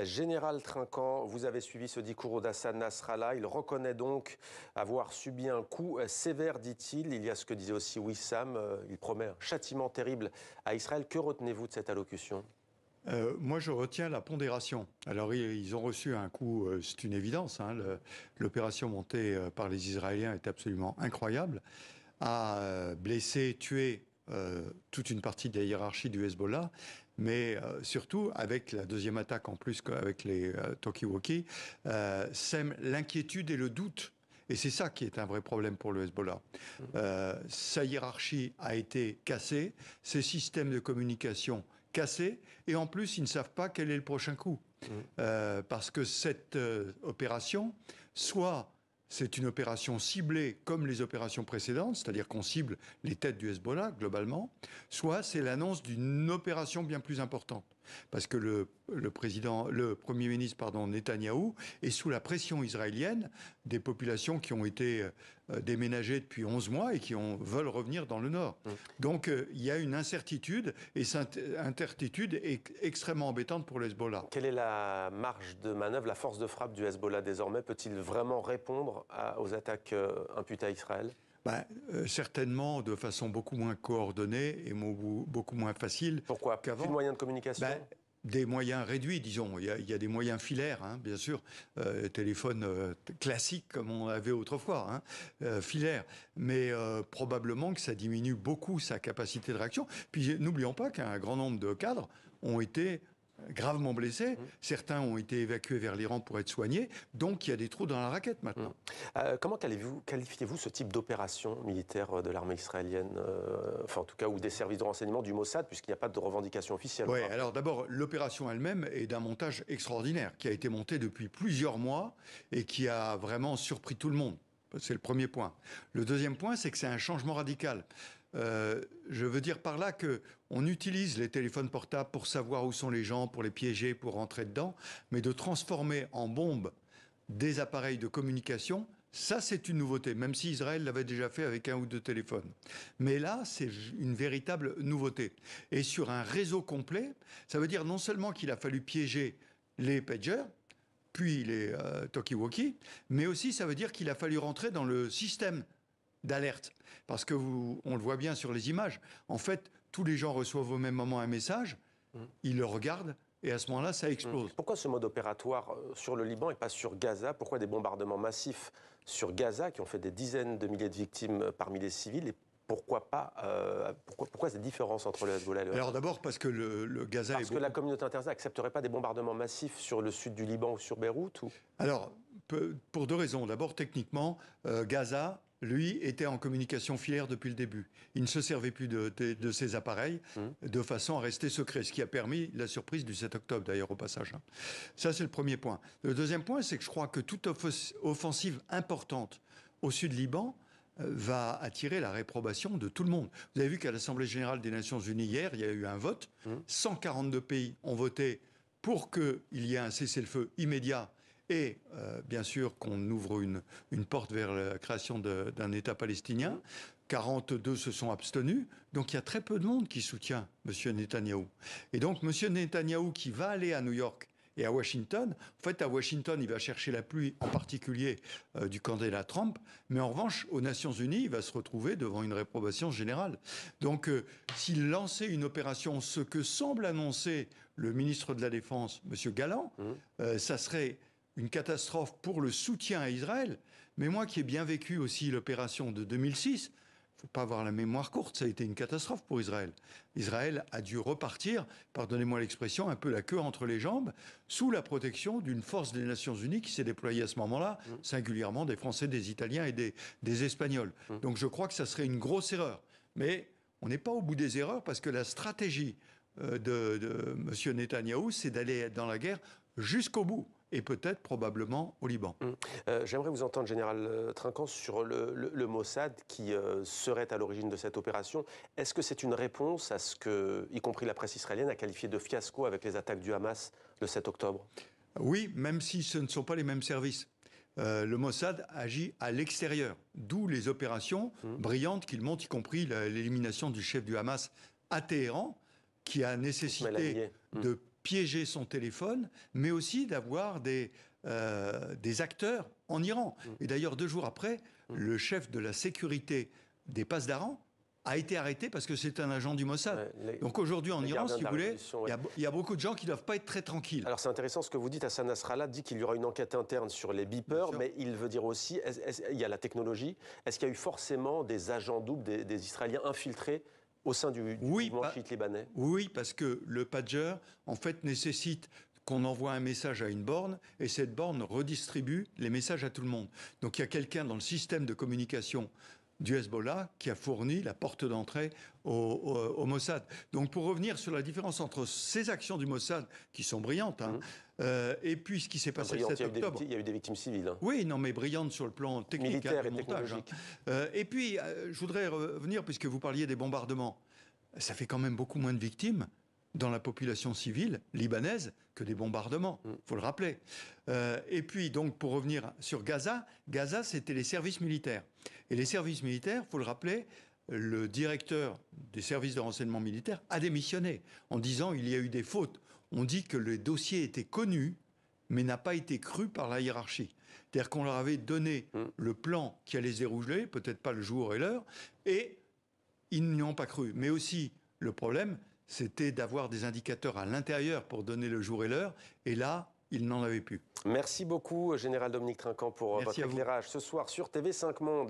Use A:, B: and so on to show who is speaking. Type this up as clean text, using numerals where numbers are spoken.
A: Général Trinquant, vous avez suivi ce discours d'Hassan Nasrallah. Il reconnaît donc avoir subi un coup sévère, dit-il. Il y a ce que disait aussi Wissam. Il promet un châtiment terrible à Israël. Que retenez-vous de cette allocution ?
B: Moi, je retiens la pondération. Alors, ils ont reçu un coup, c'est une évidence. L'opération montée par les Israéliens est absolument incroyable. A blessé, tué toute une partie de la hiérarchie du Hezbollah, mais surtout, avec la deuxième attaque en plus avec les talkie-walkie, sème l'inquiétude et le doute. Et c'est ça qui est un vrai problème pour le Hezbollah. Sa hiérarchie a été cassée, ses systèmes de communication cassés, et en plus, ils ne savent pas quel est le prochain coup. Parce que cette opération, soit c'est une opération ciblée comme les opérations précédentes, c'est-à-dire qu'on cible les têtes du Hezbollah globalement, soit c'est l'annonce d'une opération bien plus importante. Parce que le Premier ministre, Netanyahou, est sous la pression israélienne des populations qui ont été déménagées depuis 11 mois et qui veulent revenir dans le nord. Donc il y a une incertitude, et cette incertitude est extrêmement embêtante pour le Hezbollah.
A: Quelle est la marge de manœuvre, la force de frappe du Hezbollah désormais? Peut-il vraiment répondre aux attaques imputées à Israël?
B: Certainement de façon beaucoup moins coordonnée et beaucoup moins facile.
A: Pourquoi?
B: Qu'avant.
A: Plus de moyens de communication?
B: Des moyens réduits, disons. Il y a des moyens filaires, bien sûr. Téléphone classique, comme on avait autrefois, filaire. Mais probablement que ça diminue beaucoup sa capacité de réaction. Puis n'oublions pas qu'un grand nombre de cadres ont été gravement blessés. Certains ont été évacués vers l'Iran pour être soignés. Donc, il y a des trous dans la raquette maintenant.
A: Comment qualifiez-vous ce type d'opération militaire de l'armée israélienne, enfin en tout cas, ou des services de renseignement du Mossad, puisqu'il n'y a pas de revendication officielle?
B: Oui, alors d'abord, l'opération elle-même est d'un montage extraordinaire, qui a été monté depuis plusieurs mois et qui a vraiment surpris tout le monde. C'est le premier point. Le deuxième point, c'est que c'est un changement radical. Je veux dire par là qu'on utilise les téléphones portables pour savoir où sont les gens, pour les piéger, pour rentrer dedans, mais de transformer en bombes des appareils de communication, ça c'est une nouveauté, même si Israël l'avait déjà fait avec un ou deux téléphones. Mais là, c'est une véritable nouveauté. Et sur un réseau complet, ça veut dire non seulement qu'il a fallu piéger les pagers, puis les talkie-walkie, mais aussi ça veut dire qu'il a fallu rentrer dans le système d'alerte. Parce que on le voit bien sur les images. En fait, tous les gens reçoivent au même moment un message, ils le regardent, et à ce moment-là, ça explose.
A: Pourquoi ce mode opératoire sur le Liban et pas sur Gaza? Pourquoi des bombardements massifs sur Gaza qui ont fait des dizaines de milliers de victimes parmi les civils? Et pourquoi cette différence entre le Hezbollah et le Hamas?
B: Alors d'abord parce que le Gaza
A: Parce que la communauté internationale n'accepterait pas des bombardements massifs sur le sud du Liban ou sur Beyrouth
B: Alors, pour deux raisons. D'abord, techniquement, Gaza, lui, était en communication filaire depuis le début. Il ne se servait plus de ses appareils de façon à rester secret, ce qui a permis la surprise du 7 octobre, d'ailleurs, au passage. Ça, c'est le premier point. Le deuxième point, c'est que je crois que toute offensive importante au sud Liban va attirer la réprobation de tout le monde. Vous avez vu qu'à l'Assemblée générale des Nations unies hier, il y a eu un vote. 142 pays ont voté pour qu'il y ait un cessez-le-feu immédiat et bien sûr qu'on ouvre une porte vers la création d'un État palestinien. 42 se sont abstenus, donc il y a très peu de monde qui soutient M. Netanyahou. Et donc M. Netanyahou qui va aller à New York et à Washington, en fait à Washington il va chercher l'appui en particulier du candidat Trump, mais en revanche aux Nations Unies il va se retrouver devant une réprobation générale. Donc s'il lançait une opération, ce que semble annoncer le ministre de la Défense, M. Galland, ça serait une catastrophe pour le soutien à Israël. Mais moi qui ai bien vécu aussi l'opération de 2006, il ne faut pas avoir la mémoire courte, ça a été une catastrophe pour Israël. Israël a dû repartir, pardonnez-moi l'expression, un peu la queue entre les jambes, sous la protection d'une force des Nations Unies qui s'est déployée à ce moment-là, singulièrement des Français, des Italiens et des Espagnols. Donc je crois que ça serait une grosse erreur. Mais on n'est pas au bout des erreurs parce que la stratégie de M. Netanyahou, c'est d'aller dans la guerre jusqu'au bout. Et peut-être, probablement, au Liban.
A: J'aimerais vous entendre, Général Trinquant, sur le Mossad qui serait à l'origine de cette opération. Est-ce que c'est une réponse à ce que, y compris la presse israélienne, a qualifié de fiasco avec les attaques du Hamas le 7 octobre?
B: Oui, même si ce ne sont pas les mêmes services. Le Mossad agit à l'extérieur, d'où les opérations brillantes qu'il monte, y compris l'élimination du chef du Hamas à Téhéran, qui a nécessité de piéger son téléphone, mais aussi d'avoir des acteurs en Iran. Et d'ailleurs, 2 jours après, le chef de la sécurité des passes d'Aran a été arrêté parce que c'est un agent du Mossad. Donc aujourd'hui en Iran, si vous voulez, il y a beaucoup de gens qui ne doivent pas être très tranquilles.
A: Alors c'est intéressant ce que vous dites. Hassan Nasrallah dit qu'il y aura une enquête interne sur les beepers, mais il veut dire aussi, il y a la technologie, est-ce qu'il y a eu forcément des agents doubles, des Israéliens infiltrés au sein du mouvement chiite libanais?
B: Oui, parce que le pager, en fait, nécessite qu'on envoie un message à une borne et cette borne redistribue les messages à tout le monde. Donc il y a quelqu'un dans le système de communication du Hezbollah qui a fourni la porte d'entrée au Mossad. Donc pour revenir sur la différence entre ces actions du Mossad, qui sont brillantes, et puis ce qui s'est passé le 7 octobre.
A: Il y a eu des victimes civiles. Hein.
B: Oui, non, mais brillantes sur le plan technique,
A: militaire et
B: montage.
A: technologique.
B: Et puis, je voudrais revenir, puisque vous parliez des bombardements, ça fait quand même beaucoup moins de victimes dans la population civile libanaise que des bombardements, il faut le rappeler. Et puis, donc, pour revenir sur Gaza, Gaza, c'était les services militaires. Et les services militaires, il faut le rappeler, le directeur des services de renseignement militaire a démissionné en disant qu'il y a eu des fautes. On dit que le dossier était connu, mais n'a pas été cru par la hiérarchie. C'est-à-dire qu'on leur avait donné le plan qui allait se dérouler, peut-être pas le jour et l'heure, et ils n'y ont pas cru. Mais aussi, le problème, c'était d'avoir des indicateurs à l'intérieur pour donner le jour et l'heure, et là, ils n'en avaient plus.
A: Merci beaucoup, Général Dominique Trinquant, pour votre éclairage ce soir sur TV5 Monde.